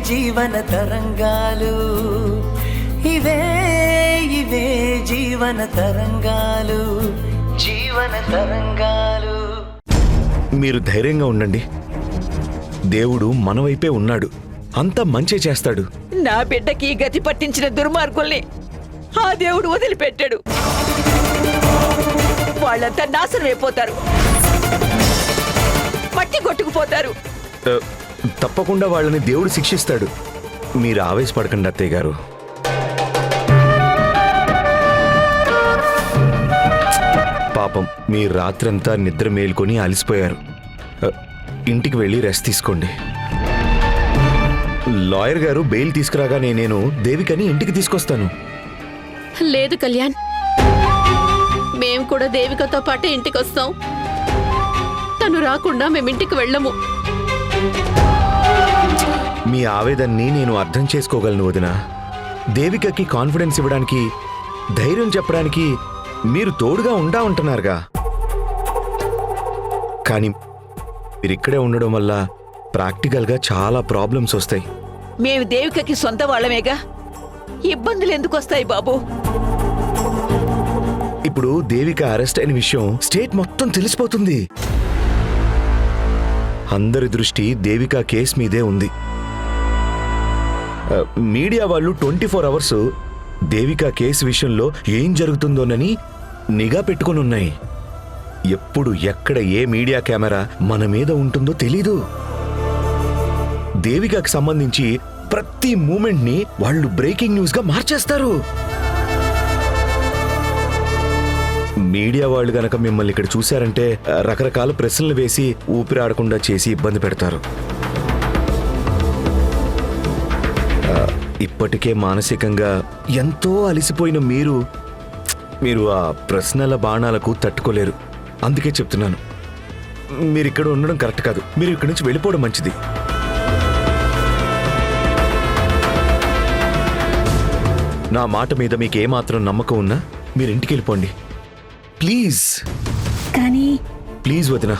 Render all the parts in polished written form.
జీవన తరంగాలు, ఇవే ఇవే జీవన తరంగాలు, జీవన తరంగాలు. మీరు ధైర్యంగా ఉండండి. దేవుడు మన వైపే ఉన్నాడు. అంతా మంచే చేస్తాడు. నా బిడ్డకి గతి పట్టించిన దుర్మార్గుల్ని ఆ దేవుడు వదిలిపెట్టాడు. వాళ్ళంతా నాశనం అయిపోతారు, మట్టి కొట్టుకుపోతారు. తప్పకుండా వాళ్ళని దేవుడు శిక్షిస్తాడు. మీరు ఆవేశపడకండి అత్తయ్య గారు. పాపం మీరు రాత్రంతా నిద్ర మేల్కొని అలసిపోయారు. ఇంటికి వెళ్ళి రెస్ట్ తీసుకోండి. లాయర్ గారు బెయిల్ తీసుకురాగానే నేను దేవికని ఇంటికి తీసుకొస్తాను. లేదు కళ్యాణ్, మేము కూడా దేవికతో పాటే ఇంటికి వస్తాం. తను రాకుండా మేమింటికి వెళ్ళము. మీ ఆవేదన్ని నేను అర్థం చేసుకోగలను వదినా. దేవికకి కాన్ఫిడెన్స్ ఇవ్వడానికి, ధైర్యం చెప్పడానికి మీరు తోడుగా ఉంటున్నారుగా. కానీ మీరిక్కడే ఉండడం వల్ల ప్రాక్టికల్గా చాలా ప్రాబ్లమ్స్ వస్తాయి. మేము దేవికకి సొంత వాళ్ళమేగా, ఇబ్బందులు ఎందుకు వస్తాయి బాబు? ఇప్పుడు దేవిక అరెస్ట్ అయిన విషయం స్టేట్ మొత్తం తెలిసిపోతుంది. అందరి దృష్టి దేవిక కేసు మీదే ఉంది. మీడియా వాళ్ళు 24 అవర్స్ దేవిక కేసు విషయంలో ఏం జరుగుతుందోనని నిఘా పెట్టుకొని ఉన్నాయి. ఎప్పుడు ఎక్కడ ఏ మీడియా కెమెరా మన మీద ఉంటుందో తెలీదు. దేవికకు సంబంధించి ప్రతి మూమెంట్ ని వాళ్ళు బ్రేకింగ్ న్యూస్ గా మార్చేస్తారు. మీడియా వాళ్ళు గనక మిమ్మల్ని ఇక్కడ చూశారంటే రకరకాల ప్రశ్నలు వేసి ఊపిరాడకుండా చేసి ఇబ్బంది పెడతారు. ఇప్పటికే మానసికంగా ఎంతో అలసిపోయిన మీరు ఆ ప్రశ్నల బాణాలకు తట్టుకోలేరు. అందుకే చెప్తున్నాను, మీరు ఇక్కడ ఉండడం కరెక్ట్ కాదు. మీరు ఇక్కడి నుంచి వెళ్ళిపోవడం మంచిది. నా మాట మీద మీకు ఏమాత్రం నమ్మకం ఉన్నా మీరు ఇంటికి వెళ్ళిపోండి ప్లీజ్. కానీ ప్లీజ్ వదినా,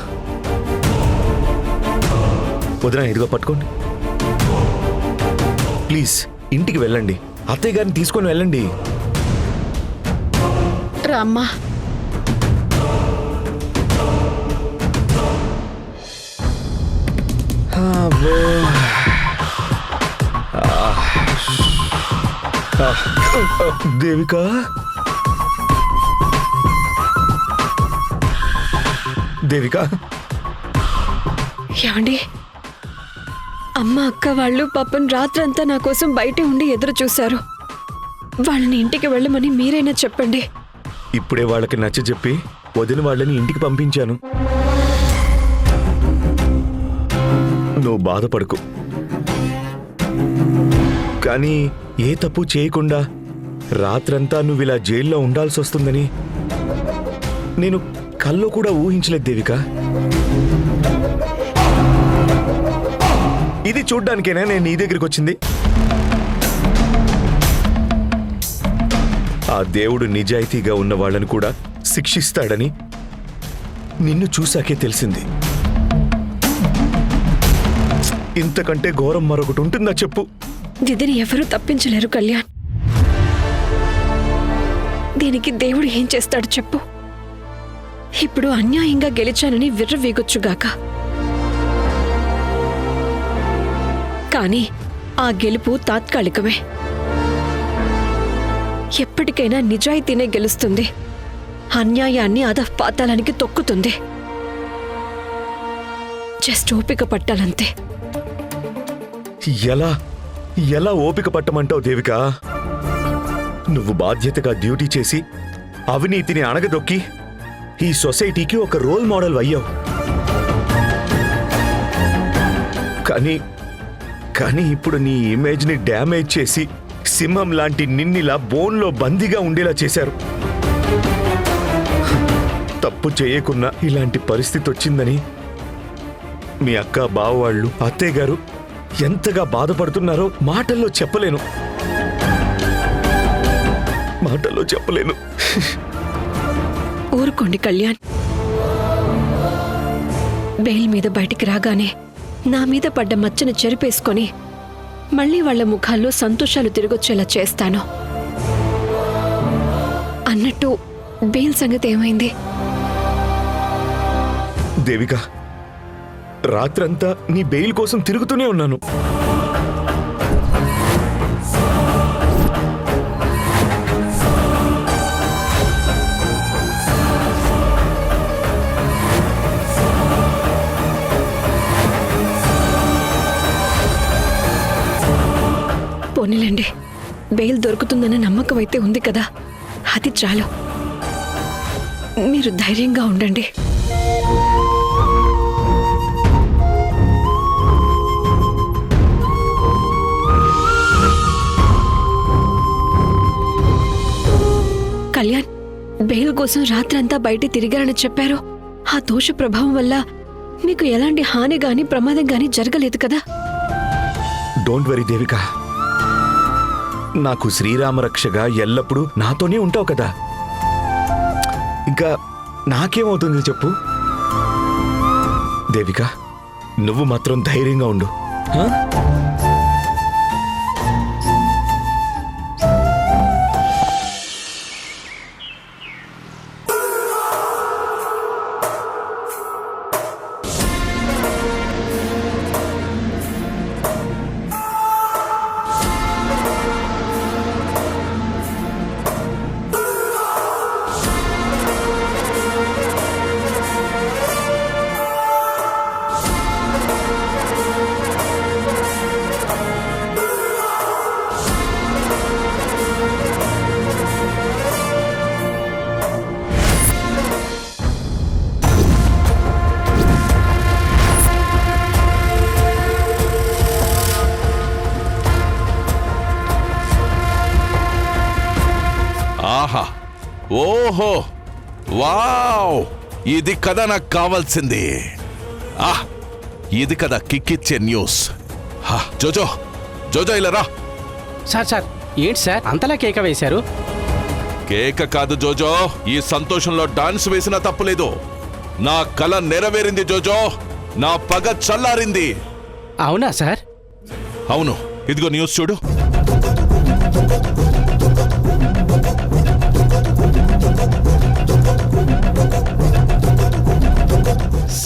వదినా ఇదిగో పట్టుకోండి. ప్లీజ్ ఇంటికి వెళ్ళండి. అత్తయ్య గారిని తీసుకొని వెళ్ళండి. రామ్మా. దేవిక, దేవిక. ఏమండి, అమ్మ అక్క వాళ్ళు పాపం రాత్రంతా నా కోసం బయటే ఉండి ఎదురు చూశారు. వాళ్ళని ఇంటికి వెళ్ళమని మీరైనా చెప్పండి. ఇప్పుడే వాళ్ళకి నచ్చ చెప్పి వదిన వాళ్ళని ఇంటికి పంపించాను. నువ్వు బాధపడకు. కానీ ఏ తప్పు చేయకుండా రాత్రంతా నువ్వు ఇలా జైల్లో ఉండాల్సి వస్తుందని నేను కల్లో కూడా ఊహించలేదు దేవిక. ఇది చూడ్డానికేనా నేను నీ దగ్గరికి వచ్చింది? ఆ దేవుడు నిజాయితీగా ఉన్న వాళ్ళని కూడా శిక్షిస్తాడని నిన్ను చూశాకే తెలిసింది. ఇంతకంటే ఘోరం మరొకటి ఉంటుందా చెప్పు? విధిని ఎవరూ తప్పించలేరు కళ్యాణ్. దీనికి దేవుడు ఏం చేస్తాడు చెప్పు? ఇప్పుడు అన్యాయంగా గెలిచానని విర్రవీగొచ్చుగాక, కానీ ఆ గెలుపు తాత్కాలికమే. ఎప్పటికైనా నిజాయితీనే గెలుస్తుంది, అన్యాయాన్ని అధపాతాళానికి తొక్కుతుంది. జస్ట్ ఓపిక పట్టాలంతే. ఎలా ఎలా ఓపిక పట్టమంటావు దేవిక? నువ్వు బాధ్యతగా డ్యూటీ చేసి అవినీతిని అణగదొక్కి ఈ సొసైటీకి ఒక రోల్ మోడల్ అయ్యావు. కానీ ఇప్పుడు నీ ఇమేజ్ని డ్యామేజ్ చేసి సింహం లాంటి నిన్నిలా బోన్లో బందీగా ఉండేలా చేశారు. తప్పు చేయకున్నా ఇలాంటి పరిస్థితి వచ్చిందని మీ అక్క బావ వాళ్ళు అత్తయ్య గారు ఎంతగా బాధపడుతున్నారో మాటల్లో చెప్పలేను. ఊరుకోండి కళ్యాణ్. బెయిల్ మీద బయటికి రాగానే నా మీద పడ్డ మచ్చను చెరిపేసుకొని మళ్ళీ వాళ్ళ ముఖాల్లో సంతోషాలు తిరిగొచ్చేలా చేస్తాను. అన్నట్టు బెయిల్ సంగతి ఏమైంది? దేవిక, రాత్రంతా నీ బెయిల్ కోసం తిరుగుతూనే ఉన్నాను. పోనీలండి, బెయిల్ దొరుకుతుందన్న నమ్మకం అయితే ఉంది కదా, అది చాలు. మీరు ధైర్యంగా ఉండండి. కళ్యాణ్, బెయిల్ కోసం రాత్రంతా బయట తిరిగారని చెప్పారు. ఆ దోష ప్రభావం వల్ల మీకు ఎలాంటి హాని గాని ప్రమాదం గాని జరగలేదు కదా? డోంట్ వరీ దేవిక, నాకు శ్రీరామరక్షగా ఎల్లప్పుడూ నాతోనే ఉంటావు కదా. ఇంకా నాకేమవుతుంది చెప్పు? దేవిక, నువ్వు మాత్రం ధైర్యంగా ఉండు. హా? ఆహా, ఓహో, వావ్, ఇది కదా నాకు కావాల్సింది. ఇది కదా కిక్కిచ్చే న్యూస్. జోజో, జోజో ఇలా రా. సార్ ఏంటి సార్ అంతలా కేక వేశారు? కేక కాదు జోజో, ఈ సంతోషంలో డాన్స్ వేసినా తప్పులేదు. నా కల నెరవేరింది జోజో, నా పగ చల్లారింది. అవునా సార్? అవును, ఇదిగో న్యూస్ చూడు.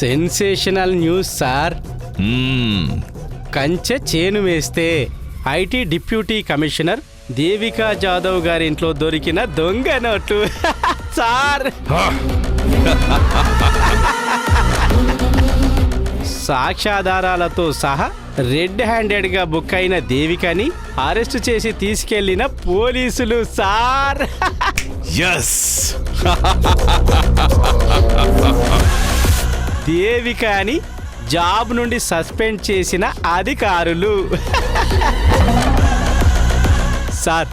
Sensational news sir. కంచె చేను వేస్తే IT deputy commissioner Devika Jadhav గారింట్లో దొరికిన దొంగ నోట్లు సార్. సాక్ష్యాధారాలతో సహా రెడ్ హ్యాండెడ్ గా బుక్ అయిన దేవికని అరెస్ట్ చేసి తీసుకెళ్లిన పోలీసులు సార్. ఎస్, దేవిక అని జాబ్ నుండి సస్పెండ్ చేసిన అధికారులు. సార్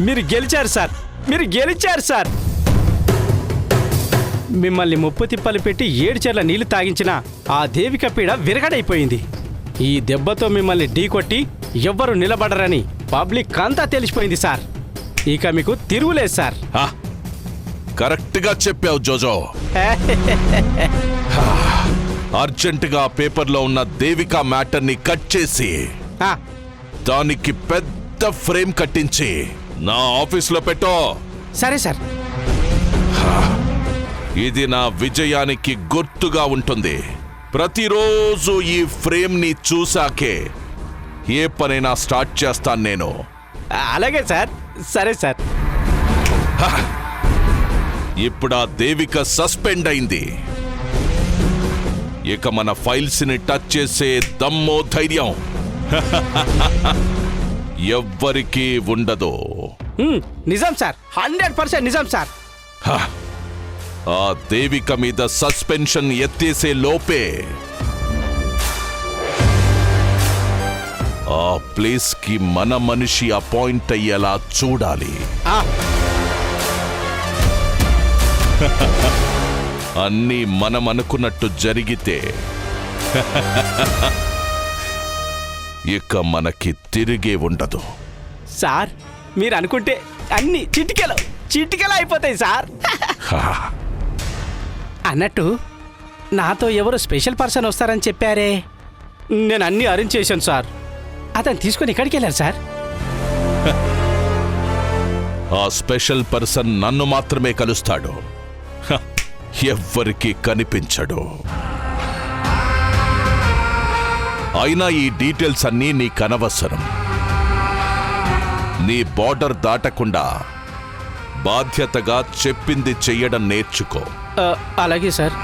మీరు గెలిచారు సార్, మీరు గెలిచారు సార్. మిమ్మల్ని ముప్పు తిప్పలు పెట్టి 7 చెర్ల నీళ్లు తాగించిన ఆ దేవిక పీడ విరగడైపోయింది. ఈ దెబ్బతో మిమ్మల్ని ఢీకొట్టి ఎవ్వరు నిలబడరని పబ్లిక్ అంతా తెలిసిపోయింది సార్. ఇక మీకు తిరుగులేదు సార్. కరెక్ట్ గా చెప్పావు జోజో. అర్జెంటుగా పేపర్లో ఉన్న దేవికా మ్యాటర్ ని కట్ చేసి దానికి పెద్ద ఫ్రేమ్ కట్టించి నా ఆఫీసులో పెట్టో. సరే సార్. ఇది నా విజయానికి గుర్తుగా ఉంటుంది. ప్రతిరోజు ఈ ఫ్రేమ్ ని చూసాకే ఏ పనైనా స్టార్ట్ చేస్తాను నేను. అలాగే సార్. సరే సార్. ఇప్పుడు ఆ దేవిక సస్పెండ్ అయింది. ఇక మన ఫైల్స్ ని టచ్ చేసే దమ్మో ధైర్యం ఎవ్వరికీ ఉండదు. నిజం సార్, 100% నిజం సార్. ఆ దేవిక మీద సస్పెన్షన్ ఎత్తేసే లోపే ఆ ప్లేస్ కి మన మనిషి అపాయింట్ అయ్యేలా చూడాలి. అన్నీ మనం అనుకున్నట్టు జరిగితే ఇక మనకి తిరిగే ఉండదు. సార్ మీరు అనుకుంటే అన్ని చిటికెలు అయిపోతాయి సార్. అన్నట్టు నాతో ఎవరు స్పెషల్ పర్సన్ వస్తారని చెప్పారే, నేను అన్ని అరేంజ్ చేశాను సార్. అతను తీసుకొని ఎక్కడికి వెళ్ళారు సార్? ఆ స్పెషల్ పర్సన్ నన్ను మాత్రమే కలుస్తాడు, ఎవ్వరికీ కనిపించడు. అయినా ఈ డీటెయిల్స్ అన్నీ నీకనవసరం. నీ బార్డర్ దాటకుండా బాధ్యతగా చెప్పింది చెయ్యడం నేర్చుకో. అలాగే సార్.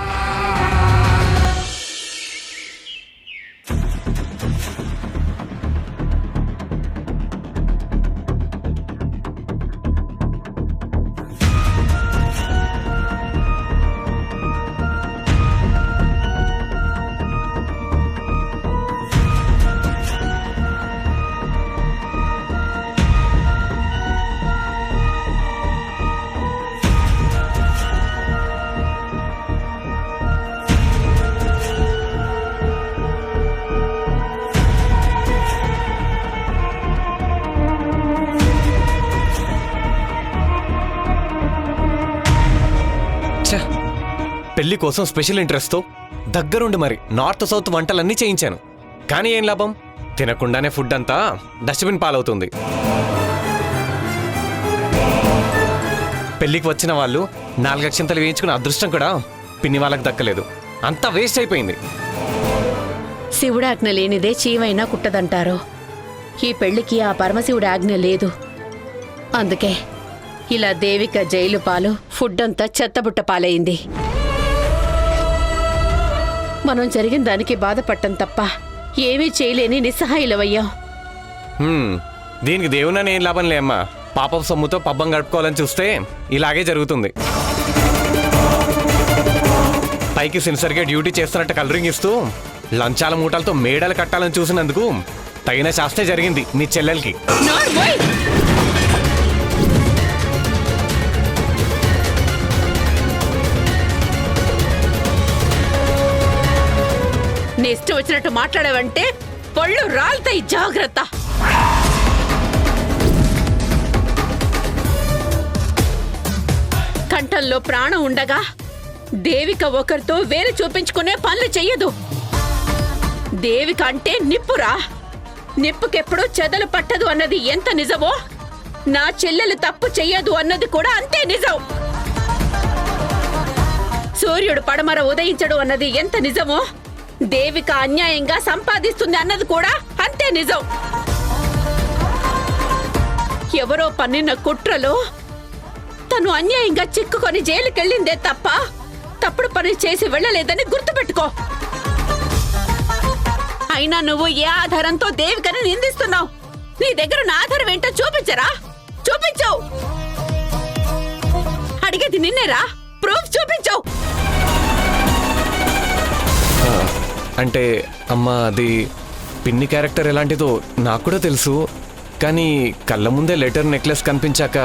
పెళ్లి కోసం స్పెషల్ ఇంట్రెస్ట్తో దగ్గరుండి మరి నార్త్ సౌత్ వంటలన్నీ చేయించాను. కానీ ఏం లాభం, తినకుండానే ఫుడ్ అంతా డస్ట్బిన్ పాలవుతుంది. పెళ్లికి వచ్చిన వాళ్ళు 4 అక్షంతలు వేయించుకున్న అదృష్టం కూడా పిన్ని వాళ్ళకి దక్కలేదు. అంతా వేస్ట్ అయిపోయింది. శివుడాజ్ఞ లేనిదే చీమైనా కుట్టదంటారు. ఈ పెళ్లికి ఆ పరమశివుడి ఆజ్ఞ లేదు. అందుకే ఇలా దేవిక జైలు పాలు, ఫుడ్ అంతా చెత్తబుట్ట పాలైంది. మనం జరిగిన దానికి బాధపడటం తప్ప ఏమీ చేయలేని నిస్సహాయులమయ్యాం. దీనికి దేవునని ఏం లాభం లేమ్మా. పాపం సొమ్ముతో పబ్బం గడుపుకోవాలని చూస్తే ఇలాగే జరుగుతుంది. పైకి సిన్సర్గా డ్యూటీ చేస్తున్నట్టు కలరింగ్ ఇస్తూ లంచాల మూటలతో మేడలు కట్టాలని చూసినందుకు తగిన శాస్త్రే జరిగింది మీ చెల్లెలకి. నీ ఇష్టం వచ్చినట్టు మాట్లాడావంటే పళ్ళు రాలుతాయి, జాగ్రత్త. కంఠంలో ప్రాణం ఉండగా దేవిక ఒకరితో వేలు చూపించుకునే పనులు చెయ్యదు. దేవిక అంటే నిప్పురా. నిప్పుకెప్పుడు చెదలు పట్టదు అన్నది ఎంత నిజమో, నా చెల్లెలు తప్పు చెయ్యదు అన్నది కూడా అంతే నిజం. సూర్యుడు పడమర ఉదయించడు అన్నది ఎంత నిజమో, దేవిక అన్యాయంగా సంపాదిస్తుంది అన్నది కూడా అంతే నిజం. ఎవరో పన్నిన కుట్రలో తను అన్యాయంగా చిక్కుకొని జైలుకెళ్ళిందే తప్ప తప్పుడు పని చేసి వెళ్ళలేదని గుర్తుపెట్టుకో. అయినా నువ్వు ఏ ఆధారంతో దేవికని నిందిస్తున్నావు? నీ దగ్గర నా ఆధారం ఏంటో చూపించరా, చూపించు. అడిగేది నిన్నేరా, ప్రూఫ్ చూపించు. అంటే అమ్మ, అది పిన్ని క్యారెక్టర్ ఎలాంటిదో నాకు కూడా తెలుసు. కానీ కళ్ళ ముందే లెటర్ నెక్లెస్ కనిపించాక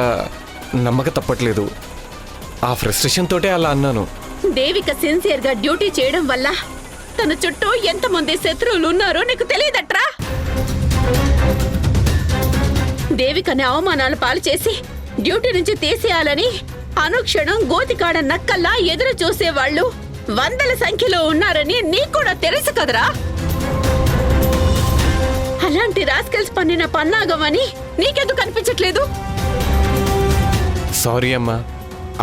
నమ్మక తప్పట్లేదు. ఆ ఫ్రస్ట్రేషన్ తోటే అలా అన్నాను. దేవిక సిన్సియర్ గా డ్యూటీ చేయడం వల్ల తన చుట్టూ ఎంతమంది శత్రువులు ఉన్నారో నీకు తెలియదట్రా. దేవికని అవమానాలు పాలు చేసి డ్యూటీ నుంచి తీసేయాలని అనుక్షణం గోతికాడ నక్కల్లా ఎదురు చూసేవాళ్లు వందల సంఖ్యలో ఉన్నారని నీకు కూడా తెలుసు కదరా. అలాంటి రాస్కెల్స్ పన్నిన పన్నాగం అని నీకెందుకు అనిపించట్లేదు? సారీ అమ్మా,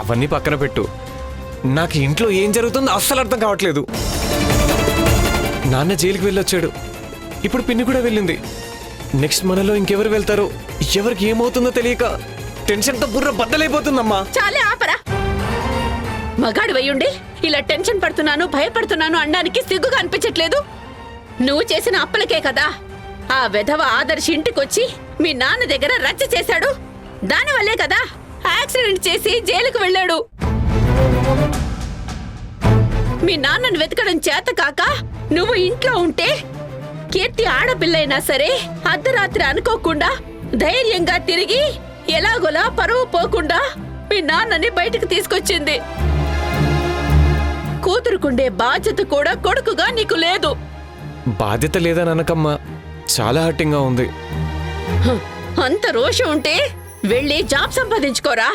అవన్నీ పక్కన పెట్టు. నాకు ఇంట్లో ఏం జరుగుతుందో అస్సలు అర్థం కావట్లేదు. నాన్న జైలుకి వెళ్ళొచ్చాడు, ఇప్పుడు పిన్ని కూడా వెళ్ళింది. నెక్స్ట్ మనలో ఇంకెవరు వెళ్తారో, ఎవరికి ఏమవుతుందో తెలియక టెన్షన్తో బుర్ర బద్దలైపోతుందమ్మా. చాలే ఆపరా. మగాడు వయ్యుండి ఇలా టెన్షన్ పడుతున్నాను, భయపడుతున్నాను అనడానికి సిగ్గుగా అనిపించట్లేదు? నువ్వు చేసిన అప్పులకే కదా ఆ వెధవ ఆదర్శ్ ఇంటికొచ్చి మీ నాన్న దగ్గర రచ్చ చేశాడు. దానివల్లే కదా యాక్సిడెంట్ చేసి జైలుకు వెళ్ళాడు. మీ నాన్నను వెతకడం చేత కాక నువ్వు ఇంట్లో ఉంటే కీర్తి ఆడపిల్లైనా సరే అర్ధరాత్రి అనుకోకుండా ధైర్యంగా తిరిగి ఎలాగోలా పరువు పోకుండా మీ నాన్నని బయటకు తీసుకొచ్చింది. కూతురుకుండే బాధ్యత కూడా కొడుకుగా నీకు లేదు. బాధ్యత లేదని అనకమ్మా, చాలా హర్టింగ్గా ఉంది. అంత రోషం ఉంటే వెళ్ళి జాబ్ సంపాదించుకోరా.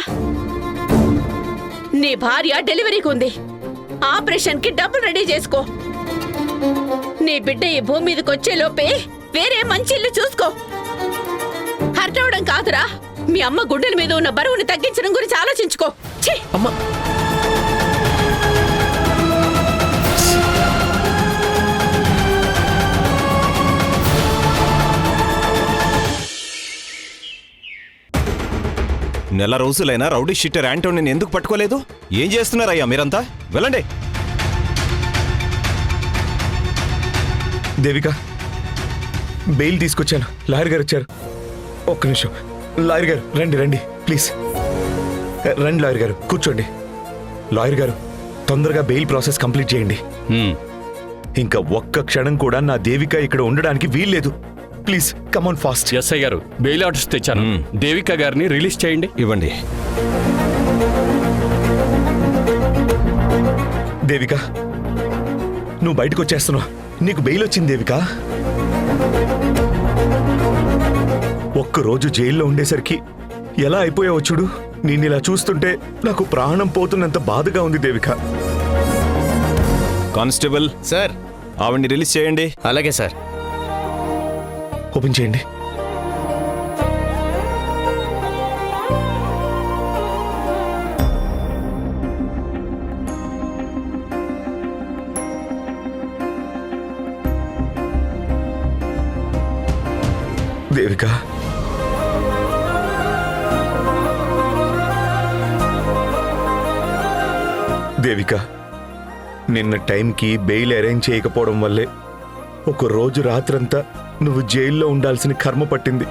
నీ భార్య డెలివరీకి ఉంది, ఆపరేషన్ కి డబ్బులు రెడీ చేసుకో. నీ బిడ్డ ఈ భూమి మీదకి వచ్చే లోపే వేరే మంచి ఇల్లు చూసుకో. హర్ట్ అవడం కాదురా, మీ అమ్మ గుండెల మీద ఉన్న బరువుని తగ్గించడం గురించి ఆలోచించుకో. ఛీ! అమ్మా నెల రోజులైనా రౌడీ షీటర్ యాంటోనీని ఎందుకు పట్టుకోలేదు? ఏం చేస్తున్నారయ్యా మీరంతా? వెళ్ళండి. దేవిక, బెయిల్ తీసుకొచ్చాను. లాయర్ గారు వచ్చారు. ఒక్క నిమిషం. లాయర్ గారు రండి రండి ప్లీజ్. రండి లాయర్ గారు, కూర్చోండి. లాయర్ గారు, తొందరగా బెయిల్ ప్రాసెస్ కంప్లీట్ చేయండి. ఇంకా ఒక్క క్షణం కూడా నా దేవిక ఇక్కడ ఉండడానికి వీల్లేదు. Please come on fast. SI గారు, బెయిల్ ఆర్డర్స్ తెచ్చాను. దేవిక గారిని రిలీజ్ చేయండి. ఇవ్వండి. దేవిక, నువ్వు బయటకు వచ్చేస్తున్నావు. నీకు బెయిల్ వచ్చింది దేవిక. ఒక్కరోజు జైల్లో ఉండేసరికి ఎలా అయిపోయావో చూడు. నేను ఇలా చూస్తుంటే నాకు ప్రాణం పోతున్నంత బాధగా ఉంది దేవిక. Constable sir. ఆవిడ్ని రిలీజ్ చేయండి. అలాగే సార్. ఓపెన్ చేయండి. దేవిక, దేవిక, నిన్న టైంకి బెయిల్ అరేంజ్ చేయకపోవడం వల్లే ఒక రోజు రాత్రంతా నువ్వు జైల్లో ఉండాల్సిన కర్మ పట్టింది.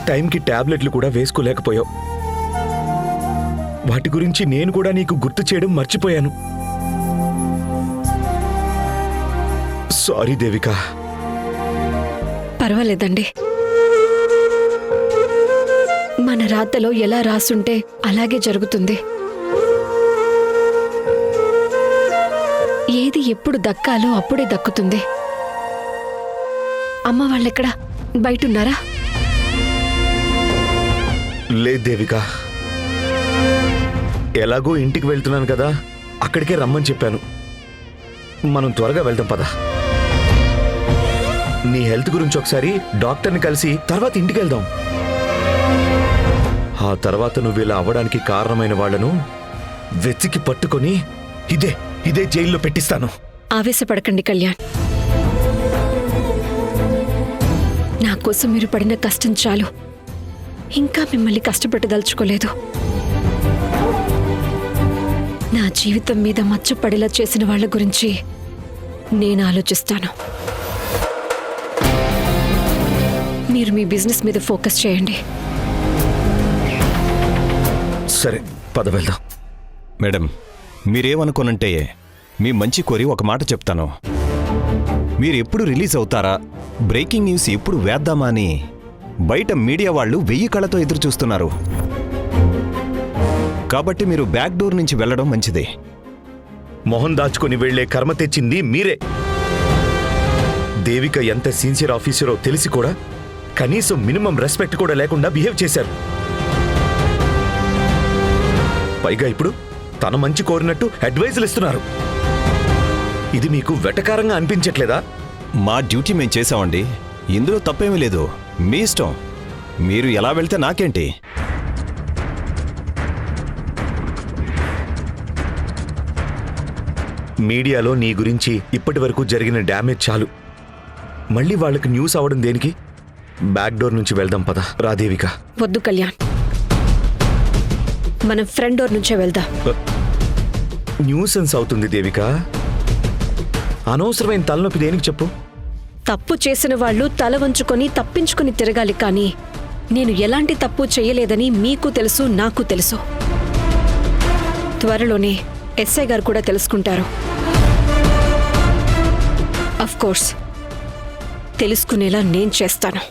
టైంకి టాబ్లెట్లు కూడా వేసుకోలేకపోయావు. వాటి గురించి నేను కూడా నీకు గుర్తు చేయడం మర్చిపోయాను. సారీ దేవిక. పర్వాలేదండి. మన రాతలో ఎలా రాసుంటే అలాగే జరుగుతుంది. ఏది ఎప్పుడు దక్కాలో అప్పుడే దక్కుతుంది. అమ్మ వాళ్ళెక్కడా? బయటున్నారా? లేదు దేవిక, ఎలాగో ఇంటికి వెళ్తున్నాను కదా, అక్కడికే రమ్మని చెప్పాను. మనం త్వరగా వెళ్దాం పద. నీ హెల్త్ గురించి ఒకసారి డాక్టర్ని కలిసి తర్వాత ఇంటికి వెళ్దాం. ఆ తర్వాత నువ్వు ఇలా అవ్వడానికి కారణమైన వాళ్లను వెతికి పట్టుకొని ఇదే జైల్లో పెట్టిస్తాను. ఆవేశపడకండి కళ్యాణ్. నా కోసం మీరు పడిన కష్టం చాలు. ఇంకా మిమ్మల్ని కష్టపెట్టదలుచుకోలేదు. నా జీవితం మీద మచ్చపడేలా చేసిన వాళ్ళ గురించి నేను ఆలోచిస్తాను. మీరు మీ బిజినెస్ మీద ఫోకస్ చేయండి. సరే పద వెళ్దాం. మేడం, మీరేమనుకోనంటే మీ మంచి కోరి ఒక మాట చెప్తాను. మీరు ఎప్పుడు రిలీజ్ అవుతారా, బ్రేకింగ్ న్యూస్ ఎప్పుడు వేద్దామా అని బయట మీడియా వాళ్ళు 1000 కళ్ళతో ఎదురు చూస్తున్నారు. కాబట్టి మీరు బ్యాక్ డోర్ నుంచి వెళ్ళడం మంచిది. మొహం దాచుకొని వెళ్లే కర్మ తెచ్చింది మీరే. దేవిక ఎంత సిన్సియర్ ఆఫీసరో తెలిసి కూడా కనీసం మినిమం రెస్పెక్ట్ కూడా లేకుండా బిహేవ్ చేశారు. పైగా ఇప్పుడు తన మంచి కోరినట్టు అడ్వైజులు ఇస్తున్నారు. ఇది మీకు వెటకారంగా అనిపించట్లేదా? మా డ్యూటీ మేం చేశామండి. ఇందులో తప్పేమీ లేదు. మీ ఇష్టం. మీరు ఎలా వెళ్తే నాకేంటి? మీడియాలో నీ గురించి ఇప్పటి వరకు జరిగిన డ్యామేజ్ చాలు. మళ్ళీ వాళ్ళకి న్యూస్ అవడం దేనికి? బ్యాక్ డోర్ నుంచి వెళ్దాం పద. రాదేవిక. వద్దు కళ్యాణ్, మనం ఫ్రంట్ డోర్ నుంచే వెళ్దాం. న్యూసెన్స్ అవుతుంది దేవిక. అనవసరమైన తలనొప్పి దేనికి చెప్పు? తప్పు చేసిన వాళ్ళు తల వంచుకొని తప్పించుకుని తిరగాలి. కానీ నేను ఎలాంటి తప్పు చేయలేదని మీకు తెలుసు, నాకు తెలుసు. త్వరలోనే ఎస్ఐ గారు కూడా తెలుసుకుంటారు. అఫ్ కోర్స్ తెలుసుకునేలా నేను చేస్తాను.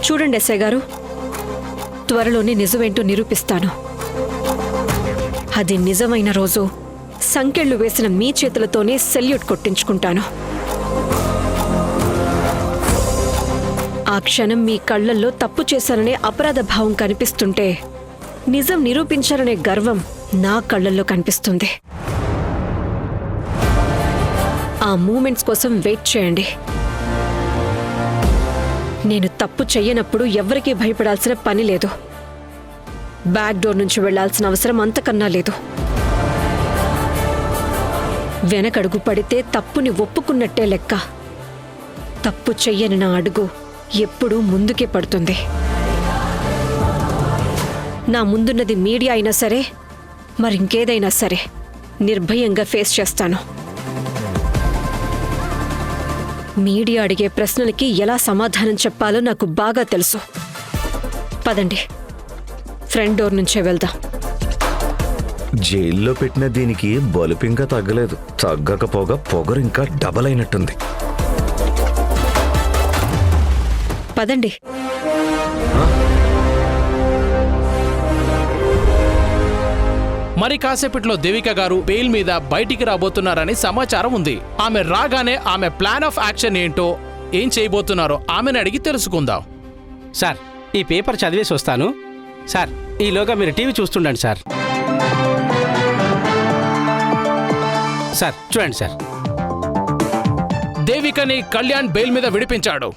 చూడండి ఎస్ఐ గారు, త్వరలోనే నిజమేంటో నిరూపిస్తాను. అది నిజమైన రోజు సంకెళ్ళు వేసిన మీ చేతులతోనే సెల్యూట్ కొట్టించుకుంటాను. ఆ క్షణం మీ కళ్ళల్లో తప్పు చేశాననే అపరాధ భావం కనిపిస్తుంటే నిజం నిరూపించాలనే గర్వం నా కళ్ళల్లో కనిపిస్తుంది. ఆ మూమెంట్స్ కోసం వెయిట్ చేయండి. నేను తప్పు చెయ్యనప్పుడు ఎవరికీ భయపడాల్సిన పని లేదు. బ్యాక్ డోర్ నుంచి వెళ్లాల్సిన అవసరం అంతకన్నా లేదు. వెనకడుగు పడితే తప్పుని ఒప్పుకున్నట్టే లెక్క. తప్పు చెయ్యని నా అడుగు ఎప్పుడూ ముందుకే పడుతుంది. నా ముందున్నది మీడియా అయినా సరే, మరింకేదైనా సరే నిర్భయంగా ఫేస్ చేస్తాను. మీడియా అడిగే ప్రశ్నలకి ఎలా సమాధానం చెప్పాలో నాకు బాగా తెలుసు. పదండి, ఫ్రంట్ డోర్ నుంచే వెళ్దాం. జైల్లో పెట్టిన దీనికి బలుపు ఇంకా తగ్గలేదు. తగ్గకపోగా పొగరు ఇంకా డబల్ అయినట్టుంది. పదండి. మరి కాసేపట్లో దేవిక గారు బెయిల్ మీద బయటికి రాబోతున్నారని సమాచారం ఉంది. ఆమె రాగానే ఆమె ప్లాన్ ఆఫ్ యాక్షన్ ఏంటో, ఏం చేయబోతున్నారో ఆమెను అడిగి తెలుసుకుందాం. సార్, ఈ పేపర్ చదివేసి వస్తాను. సార్, ఈలోగా మీరు టీవీ చూస్తుండండి సార్. సార్ చూడండి సార్. దేవికని కళ్యాణ్ బెయిల్ మీద విడిపించాడు.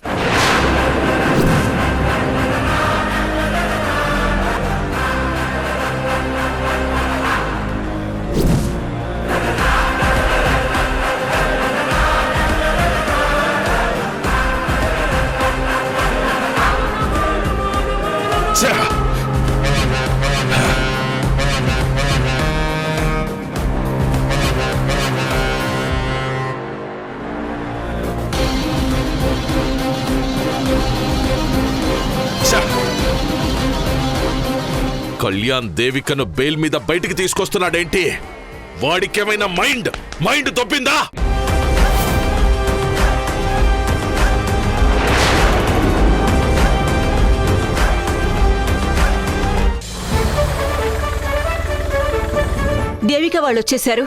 కళ్యాణ్ దేవికను బెయిల్ మీద బయటికి తీసుకొస్తున్నాడేంటి? వాడికేమైనా మైండ్ తప్పిందా? దేవిక వాళ్ళు వచ్చేశారు.